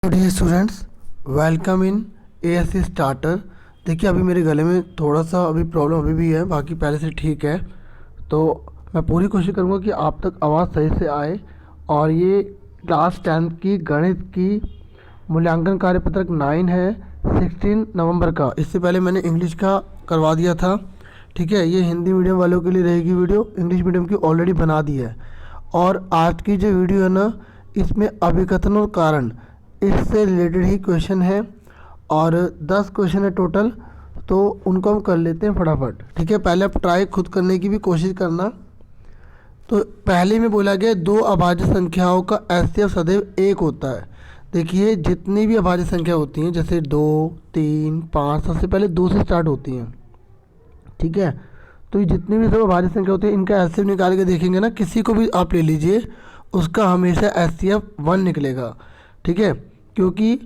Dear students, welcome in ASC starter. देखिए अभी मेरे गले में थोड़ा सा अभी प्रॉब्लम अभी भी है, बाकी पहले से ठीक है। तो मैं पूरी कोशिश करूँगा कि आप तक आवाज़ सही से आए। और ये क्लास 10th की गणित की मूल्यांकन कार्यपत्रक 9 है 16 नवंबर का। इससे पहले मैंने इंग्लिश का करवा दिया था, ठीक है। ये हिंदी मीडियम वालों के लिए रहेगी वीडियो, इंग्लिश मीडियम की ऑलरेडी बना दी है। और आज की जो वीडियो है ना, इसमें अभिकथन और कारण इससे रिलेटेड ही क्वेश्चन है और 10 क्वेश्चन है टोटल। तो उनको हम कर लेते हैं फटाफट, ठीक है। पहले आप ट्राई खुद करने की भी कोशिश करना। तो पहले में बोला गया दो अभाज्य संख्याओं का एचसीएफ सदैव 1 होता है। देखिए जितनी भी अभाज्य संख्या होती हैं, जैसे 2, 3, 5, सबसे पहले 2 से स्टार्ट होती हैं, ठीक है। तो ये जितनी भी सब अभाज्य संख्या होती है, इनका एचसीएफ निकाल के देखेंगे ना, किसी को भी आप ले लीजिए, उसका हमेशा एचसीएफ 1 निकलेगा, ठीक है। क्योंकि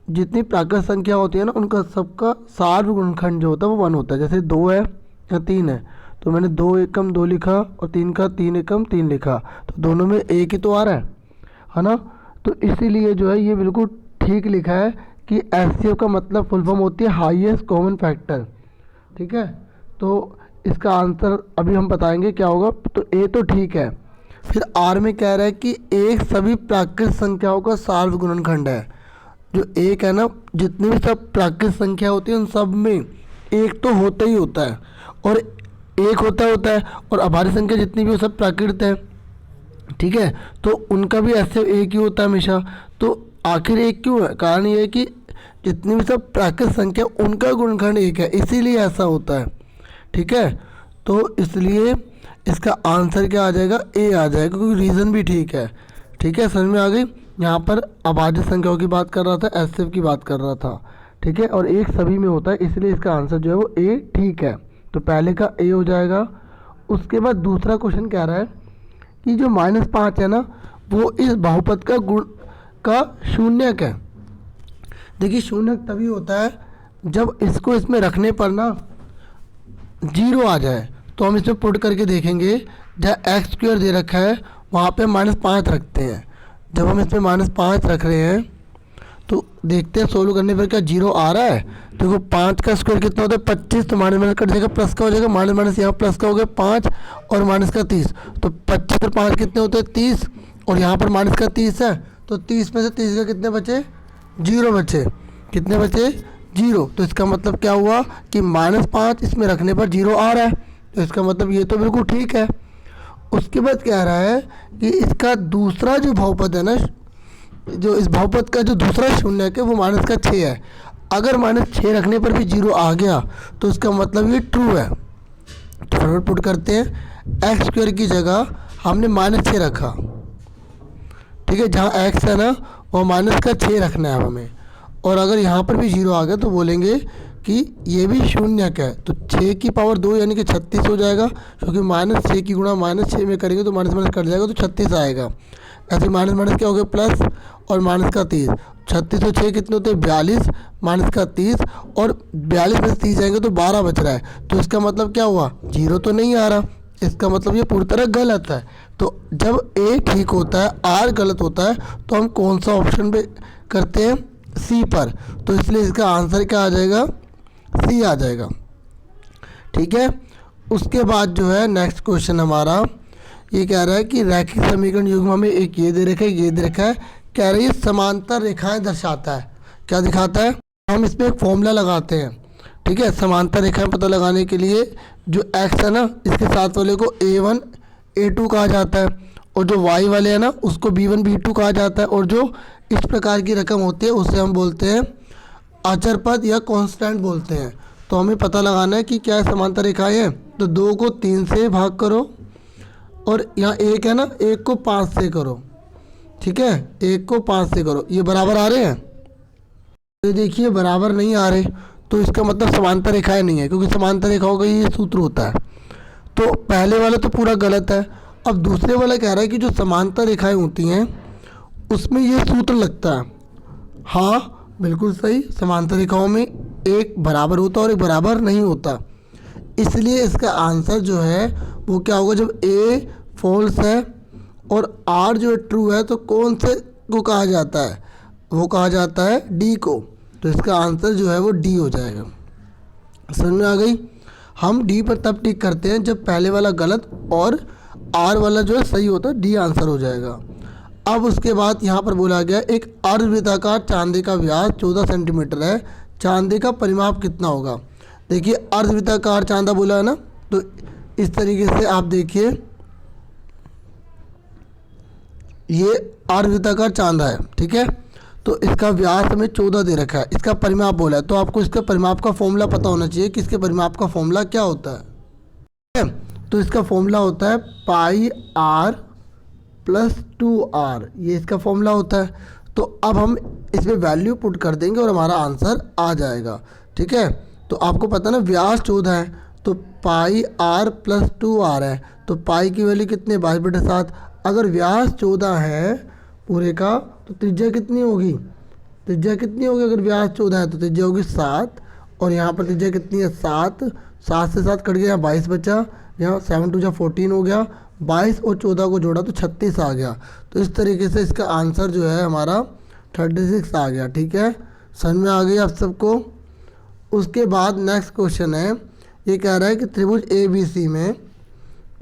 जितनी प्राकृत संख्या होती है ना, उनका सबका सार्व गुणनखंड जो होता है वो 1 होता है। जैसे 2 है या 3 है, तो मैंने 2 एकम 2 लिखा और 3 का 3 एकम 3 लिखा, तो दोनों में एक ही तो आ रहा है ना। तो इसीलिए जो है ये बिल्कुल ठीक लिखा है कि एचसीएफ का मतलब फुल फॉर्म होती है हाईएस्ट कॉमन फैक्टर, ठीक है। तो इसका आंसर अभी हम बताएंगे क्या होगा। तो ए तो ठीक है। फिर आर में कह रहा है कि एक सभी प्राकृत संख्याओं का सार्व गुणनखंड है। जो एक है ना, जितनी भी सब प्राकृत संख्या होती है उन सब में एक तो होता ही होता है, और एक होता है और अभाज्य संख्या जितनी भी वो सब प्राकृत है, ठीक है। तो उनका भी ऐसे एक ही होता है हमेशा। तो आखिर एक क्यों है? कारण ये है कि जितनी भी सब प्राकृत संख्या उनका गुणनखंड एक है, इसीलिए ऐसा होता है, ठीक है। तो इसलिए इसका आंसर क्या आ जाएगा? ए आ जाएगा, क्योंकि रीज़न भी ठीक है, ठीक है। समझ में आ गई। यहाँ पर अभाज्य संख्याओं की बात कर रहा था, एचसीएफ की बात कर रहा था, ठीक है। और एक सभी में होता है, इसलिए इसका आंसर जो है वो ए ठीक है। तो पहले का ए हो जाएगा। उसके बाद दूसरा क्वेश्चन कह रहा है कि जो -5 है ना, वो इस बहुपद का गुण का शून्यक है। देखिए शून्यक तभी होता है जब इसको इसमें रखने पर ना 0 आ जाए। तो हम इसमें पुट करके देखेंगे, जहाँ x² दे रखा है वहाँ पे -5 रखते हैं। जब हम इसमें -5 रख रहे हैं तो देखते हैं सोल्व करने पर क्या 0 आ रहा है। देखो 5 का स्क्वायर कितना होता है? 25। तो माइनस कट जाएगा, प्लस का हो जाएगा, माइनस यहाँ प्लस का हो गया 5 और माइनस का 30। तो 25 और 5 कितने होते हैं? 30। और यहाँ पर माइनस का 30 है, तो 30 में से 30 का कितने बचे? 0 बचे। कितने बचे? 0। तो इसका मतलब क्या हुआ कि -5 इसमें रखने पर 0 आ रहा है। तो इसका मतलब ये तो बिल्कुल ठीक है। उसके बाद कह रहा है कि इसका दूसरा जो बहुपद है ना, जो इस बहुपद का जो दूसरा शून्यक है वो -6 है। अगर -6 रखने पर भी 0 आ गया तो इसका मतलब ये ट्रू है। तो फटाफट पुट करते हैं। x² की जगह हमने -6 रखा, ठीक है। जहाँ x है ना वो -6 रखना है हमें। और अगर यहाँ पर भी 0 आ गया तो बोलेंगे कि ये भी शून्यक है। तो 6 की पावर 2 यानी कि 36 हो जाएगा, क्योंकि -6 की गुणा -6 में करेंगे तो माइनस कट जाएगा, तो 36 आएगा। ऐसे माइनस क्या हो गया? प्लस और माइनस का 30। 36 और 6 कितने होते हैं? 42, माइनस का 30, और 42 में से 30 जाएंगे तो 12 बच रहा है। तो इसका मतलब क्या हुआ? 0 तो नहीं आ रहा। इसका मतलब ये पूरी तरह गलत है। तो जब ए ठीक होता है, आर गलत होता है, तो हम कौन सा ऑप्शन पे करते हैं? सी पर। तो इसलिए इसका आंसर क्या आ जाएगा? सी आ जाएगा, ठीक है। उसके बाद जो है नेक्स्ट क्वेश्चन हमारा ये कह रहा है कि रैखिक समीकरण युग्म में एक ये दे रखा है, ये दे रखा है। कह रही है समांतर रेखाएं दर्शाता है। क्या दिखाता है? हम इसमें एक फॉर्मूला लगाते हैं, ठीक है। समांतर रेखाएं पता लगाने के लिए जो x है ना, इसके साथ वाले को a1 a2 कहा जाता है, और जो y वाले है ना उसको b1 b2 कहा जाता है। और जो इस प्रकार की रकम होती है उसे हम बोलते हैं अचर पद या कांस्टेंट बोलते हैं। तो हमें पता लगाना है कि क्या समांतर रेखाएं हैं। तो 2 को 3 से भाग करो, और यहाँ 1 है ना, 1 को 5 से करो, ठीक है। 1 को 5 से करो, ये बराबर आ रहे हैं? तो देखिए बराबर नहीं आ रहे, तो इसका मतलब समांतर रेखाएं नहीं है, क्योंकि समांतर रेखाओं का ये सूत्र होता है। तो पहले वाला तो पूरा गलत है। अब दूसरे वाला कह रहा है कि जो समांतर रेखाएं होती हैं उसमें ये सूत्र लगता है। हाँ बिल्कुल सही, समांतर रेखाओं में एक बराबर होता है और एक बराबर नहीं होता। इसलिए इसका आंसर जो है वो क्या होगा? जब ए फॉल्स है और आर जो है ट्रू है, तो कौन से को कहा जाता है? वो कहा जाता है डी को। तो इसका आंसर जो है वो डी हो जाएगा। समझ में आ गई। हम डी पर तब टिक करते हैं जब पहले वाला गलत और आर वाला जो है सही होता है, डी आंसर हो जाएगा। अब उसके बाद यहाँ पर बोला गया एक अर्धवृत्ताकार चांदी का व्यास 14 सेंटीमीटर है, चांदी का परिमाप कितना होगा। देखिए अर्धवृत्ताकार चांदा बोला है ना, तो इस तरीके से आप देखिए ये अर्धवृत्ताकार चांदा है, ठीक है। तो इसका व्यास हमें 14 दे रखा है, इसका परिमाप बोला है, तो आपको इसका परिमाप का फॉर्मूला पता होना चाहिए कि इसके परिमाप का फॉर्मूला क्या होता है, ठीक है। तो इसका फॉर्मूला होता है पाई आर प्लस 2r, ये इसका फॉर्मूला होता है। तो अब हम इसमें वैल्यू पुट कर देंगे और हमारा आंसर आ जाएगा, ठीक है। तो आपको पता है ना व्यास 14 है, तो पाई आर प्लस 2r है, तो पाई की वैल्यू कितनी है 22/7। अगर व्यास 14 है पूरे का तो त्रिज्या कितनी होगी, त्रिज्या कितनी होगी, अगर व्यास 14 है तो त्रिज्या होगी 7, और यहाँ पर त्रिज्या कितनी है 7, 7 से 7 कट गया, 22 बचा, यहाँ 7 2 14 हो गया, 22 और 14 को जोड़ा तो 36 आ गया। तो इस तरीके से इसका आंसर जो है हमारा 36 आ गया, ठीक है। समझ में आ गई आप सबको। उसके बाद नेक्स्ट क्वेश्चन है, ये कह रहा है कि त्रिभुज ए बी सी में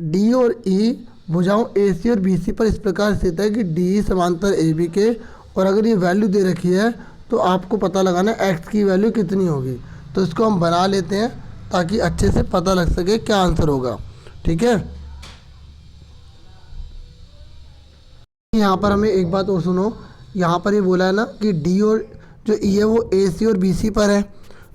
डी और ई भुजाओं ए सी और बी सी पर इस प्रकार स्थित है कि डी समांतर ए बी के, और अगर ये वैल्यू दे रखी है तो आपको पता लगाना है एक्स की वैल्यू कितनी होगी। तो इसको हम बना लेते हैं ताकि अच्छे से पता लग सके क्या आंसर होगा, ठीक है। यहाँ पर हमें एक बात और सुनो, यहाँ पर ये बोला है ना कि डी और जो ई है वो ए सी और बी सी पर है,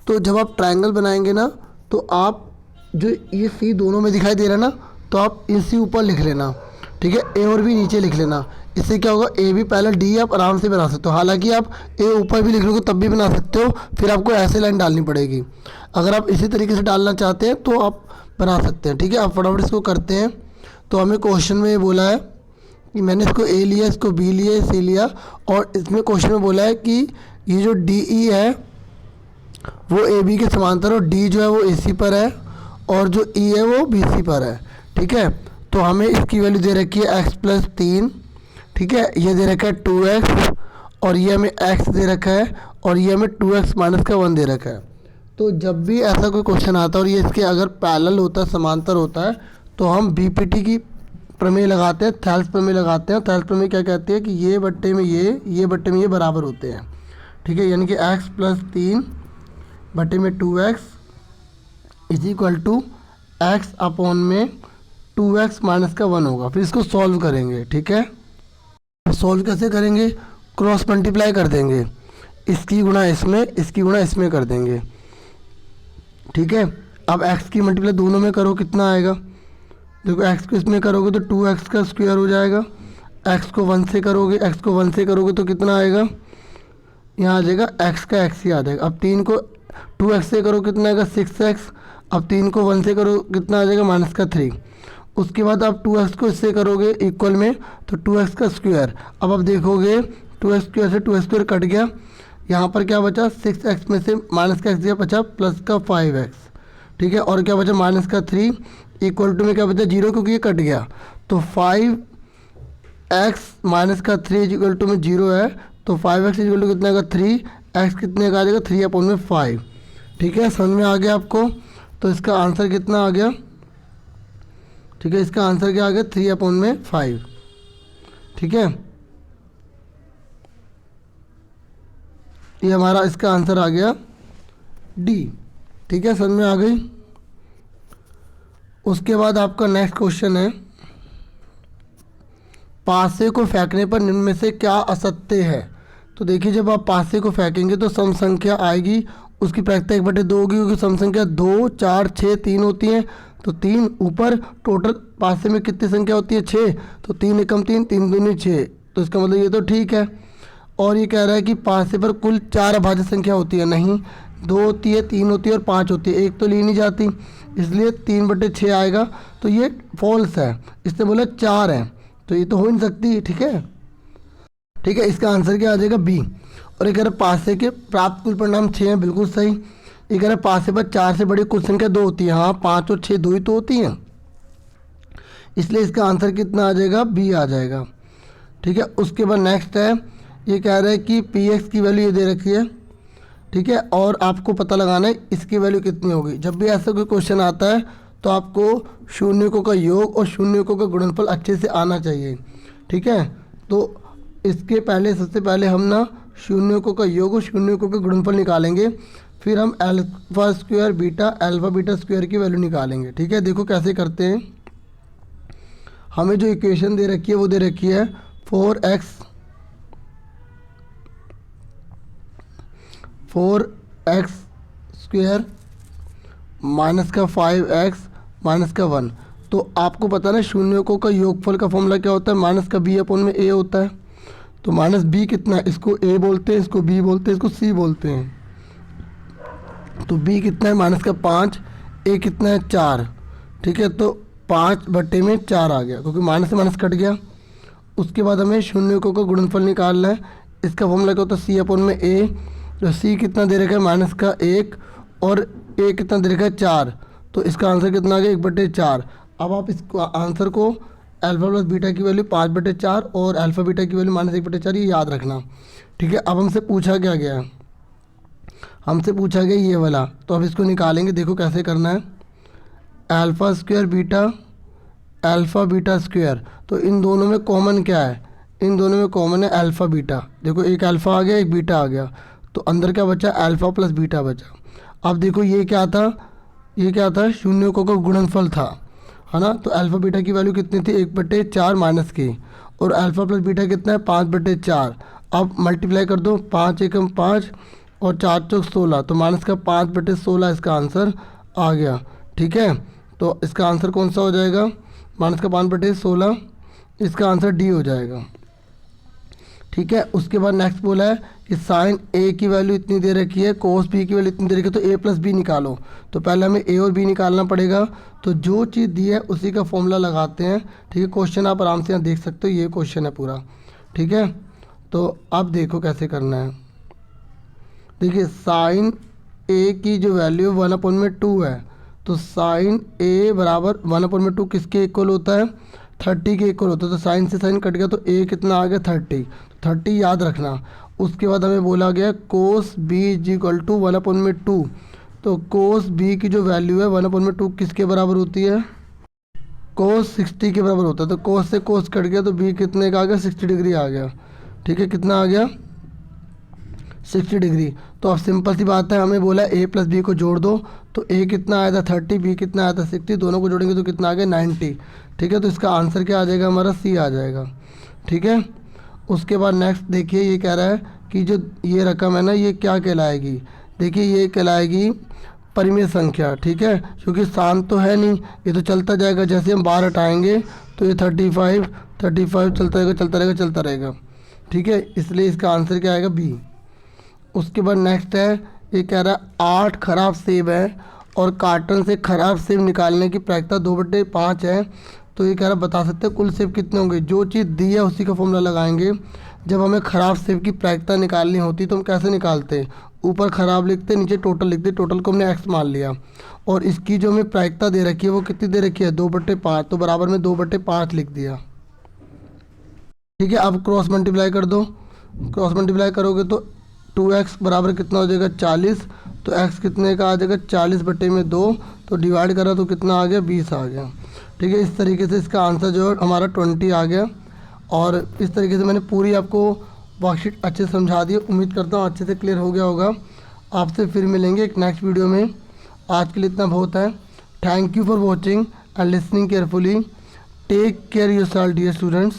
तो जब आप ट्रायंगल बनाएंगे ना तो आप जो ये सी दोनों में दिखाई दे रहा है ना, तो आप ए सी ऊपर लिख लेना, ठीक है, ए और बी नीचे लिख लेना। इससे क्या होगा, ए बी पैरेलल डी आप आराम से बना सकते हो। हालांकि आप ए ऊपर भी लिख लोगे तब भी बना सकते हो, फिर आपको ऐसे लाइन डालनी पड़ेगी। अगर आप इसी तरीके से डालना चाहते हैं तो आप बना सकते हैं, ठीक है। आप फटाफट इसको करते हैं। तो हमें क्वेश्चन में ये बोला है कि मैंने इसको ए लिया, इसको बी लिया, सी लिया, और इसमें क्वेश्चन में बोला है कि ये जो डी ई है वो ए बी के समांतर, और डी जो है वो ए सी पर है, और जो ई है वो बी सी पर है, ठीक है। तो हमें इसकी वैल्यू दे रखी है x प्लस 3, ठीक है, ये दे रखा है 2x, और ये हमें x दे रखा है, और ये हमें 2x माइनस का 1 दे रखा है। तो जब भी ऐसा कोई क्वेश्चन आता है और ये इसके अगर पैरेलल होता है, समांतर होता है, तो हम बीपीटी की प्रमेय लगाते हैं, थेल्स प्रमेय लगाते हैं। थेल्स प्रमेय क्या कहती है कि ये बट्टे में ये बट्टे में ये बराबर होते हैं, ठीक है। यानी कि x प्लस 3 बट्टे में 2x is equal to x upon में 2x माइनस का 1 होगा। फिर इसको सॉल्व करेंगे, ठीक है। सॉल्व कैसे करेंगे, क्रॉस मल्टीप्लाई कर देंगे, इसकी गुणा इसमें, इसकी गुणा इसमें कर देंगे, ठीक है। अब x की मल्टीप्लाई दोनों में करो, कितना आएगा, देखो x को इसमें करोगे तो 2x का स्क्वायर हो जाएगा, x को 1 से करोगे, x को 1 से करोगे तो कितना आएगा, यहाँ आ जाएगा x का x ही आ जाएगा। अब 3 को 2x से करो कितना आएगा 6x, अब 3 को 1 से करो कितना आ जाएगा माइनस का 3। उसके बाद आप 2x को इससे करोगे इक्वल में तो 2x का स्क्वायर। अब आप देखोगे 2x स्क्वायर से 2x स्क्वायर कट गया, यहाँ पर क्या बचा 6x में से माइनस का x दिया बचा प्लस का 5x, ठीक है। और क्या बचा माइनस का 3 इक्वल टू में क्या बचा 0, क्योंकि ये कट गया। तो 5x माइनस का 3 इक्वल टू में 0 है, तो 5x इक्वल टू कितना आएगा 3x, कितने का आ जाएगा 3 अपॉन में 5, ठीक है। समझ में आ गया आपको। तो इसका आंसर कितना आ गया, ठीक है, इसका आंसर क्या आ गया 3 अपॉन में 5, ठीक है। ये हमारा इसका आंसर आ गया डी, ठीक है, समझ में आ गई। उसके बाद आपका नेक्स्ट क्वेश्चन है, पासे को फेंकने पर निम्न में से क्या असत्य है। तो देखिए जब आप पासे को फेंकेंगे तो सम संख्या आएगी, उसकी प्रायिकता 1/2 होगी, क्योंकि सम संख्या 2 4 6 3 होती है। तो 3 ऊपर, टोटल पासे में कितनी संख्या होती है 6, तो 3 एकम 3 3 दूनी 6, तो इसका मतलब ये तो ठीक है। और ये कह रहा है कि पासे पर कुल 4 अभाज्य संख्या होती है, नहीं 2 होती है, 3 होती है और 5 होती है, एक तो ली नहीं जाती, इसलिए 3/6 आएगा। तो ये फॉल्स है, इसने बोला 4 है, तो ये तो हो नहीं सकती, ठीक है, ठीक है। इसका आंसर क्या आ जाएगा बी। और ये कह रहा है पासे के प्राप्त कुल परिणाम 6 हैं, बिल्कुल सही। ये कह रहा है पासे पर 4 से बड़ी कुल संख्या 2 होती है, हाँ 5 और 6 2 ही तो होती हैं, इसलिए इसका आंसर कितना आ जाएगा बी आ जाएगा, ठीक है। उसके बाद नेक्स्ट है, ये कह रहा है कि पी एक्स की वैल्यू ये दे रखी है, ठीक है, और आपको पता लगाना है इसकी वैल्यू कितनी होगी। जब भी ऐसा कोई क्वेश्चन आता है तो आपको शून्यकों का योग और शून्यकों का गुणनफल अच्छे से आना चाहिए, ठीक है। तो इसके पहले सबसे पहले हम ना शून्यकों का योग और शून्यकों का गुणनफल निकालेंगे, फिर हम alpha square beta alpha beta square की वैल्यू निकालेंगे, ठीक है। देखो कैसे करते हैं। हमें जो इक्वेशन दे रखी है वो दे रखी है 4x स्क्वायर माइनस का 5x माइनस का 1। तो आपको पता है ना शून्यकों का योगफल का फॉर्मूला क्या होता है, माइनस का b अपॉन में a होता है। तो माइनस b कितना है, इसको a बोलते हैं, इसको b बोलते हैं, इसको c बोलते हैं। तो b कितना है माइनस का 5, a कितना है 4, ठीक है। तो 5/4 आ गया क्योंकि माइनस से माइनस कट गया। उसके बाद हमें शून्यकों का गुणनफल निकालना है। इसका फॉर्मूला क्या होता है, c अपॉन में a। तो c कितना दे रखा है माइनस का 1 और a कितना दे रखा है 4। तो इसका आंसर कितना आ गया 1/4। अब आप इसको आंसर को अल्फा प्लस बीटा की वैल्यू 5/4 और अल्फा बीटा की वैल्यू -1/4 ये याद रखना, ठीक है। अब हमसे पूछा क्या गया है, हमसे पूछा गया ये वाला, तो अब इसको निकालेंगे। देखो कैसे करना है, alpha square beta alpha beta square. तो इन दोनों में कॉमन क्या है, इन दोनों में कॉमन है अल्फा बीटा। देखो एक अल्फा आ गया एक बीटा आ गया, तो अंदर क्या बचा, अल्फा प्लस बीटा बचा। अब देखो ये क्या था, ये क्या था, शून्यकों का गुणनफल था, है ना। तो अल्फा बीटा की वैल्यू कितनी थी 1/4 माइनस की, और अल्फा प्लस बीटा कितना है 5/4। अब मल्टीप्लाई कर दो, 5 एकम 5 और 4 चौक 16, तो माइनस का 5/16 इसका आंसर आ गया, ठीक है। तो इसका आंसर कौन सा हो जाएगा, माइनस का 5/16, इसका आंसर डी हो जाएगा, ठीक है। उसके बाद नेक्स्ट बोला है कि साइन ए की वैल्यू इतनी दे रखी है, कोस बी की वैल्यू इतनी दे रखी है, तो ए प्लस बी निकालो। तो पहले हमें ए और बी निकालना पड़ेगा। तो जो चीज़ दी है उसी का फॉर्मूला लगाते हैं, ठीक है। क्वेश्चन आप आराम से यहाँ देख सकते हो, ये क्वेश्चन है पूरा, ठीक है। तो अब देखो कैसे करना है। देखिए साइन ए की जो वैल्यू 1/2 है, तो साइन ए बराबर 1/2 किसके इक्वल होता है, 30 के इक्वल होता है। तो साइन से साइन कट गया, तो ए कितना आ गया 30 याद रखना। उसके बाद हमें बोला गया cos B is equal to 1/2। तो कोस बी की जो वैल्यू है 1/2 किसके बराबर होती है, कोस 60 के बराबर होता है। तो कोस से कोस कट गया, तो बी कितने का आ गया 60 डिग्री आ गया, ठीक है। कितना आ गया 60 डिग्री। तो अब सिंपल सी बात है, हमें बोला ए प्लस बी को जोड़ दो, तो ए कितना आया था 30, बी कितना आया था 60, दोनों को जोड़ेंगे तो कितना आ गया 90, ठीक है। तो इसका आंसर क्या आ जाएगा हमारा, सी आ जाएगा, ठीक है। उसके बाद नेक्स्ट देखिए, ये कह रहा है कि जो ये रकम है ना ये क्या कहलाएगी, देखिए ये कहलाएगी परिमेय संख्या, ठीक है। क्योंकि शांत तो है नहीं, ये तो चलता जाएगा, जैसे हम बाहर हटाएंगे तो ये 35 चलता रहेगा चलता रहेगा चलता रहेगा, ठीक है। इसलिए इसका आंसर क्या आएगा बी। उसके बाद नेक्स्ट है, ये कह रहा है 8 खराब सेब है और कार्टन से खराब सेब निकालने की प्रायिकता 2/5 है। तो ये कह रहा है बता सकते हैं कुल सेब कितने होंगे। जो चीज़ दी है उसी का फॉर्मूला लगाएंगे। जब हमें ख़राब सेब की प्रायिकता निकालनी होती तो हम कैसे निकालते हैं, ऊपर ख़राब लिखते नीचे टोटल लिखते, टोटल को हमने एक्स मान लिया, और इसकी जो हमें प्रायिकता दे रखी है वो कितनी दे रखी है 2/5, तो बराबर में 2/5 लिख दिया, ठीक है। अब क्रॉस मल्टीप्लाई कर दो, क्रॉस मल्टीप्लाई करोगे तो 2x बराबर कितना हो जाएगा 40। तो x कितने का आ जाएगा 40/2, तो डिवाइड करा तो कितना आ गया 20 आ गया, ठीक है। इस तरीके से इसका आंसर जो है हमारा 20 आ गया। और इस तरीके से मैंने पूरी आपको वर्कशीट अच्छे से समझा दी। उम्मीद करता हूँ अच्छे से क्लियर हो गया होगा। आपसे फिर मिलेंगे एक नेक्स्ट वीडियो में। आज के लिए इतना बहुत है। Thank you for watching and listening carefully. Take care yourself dear students.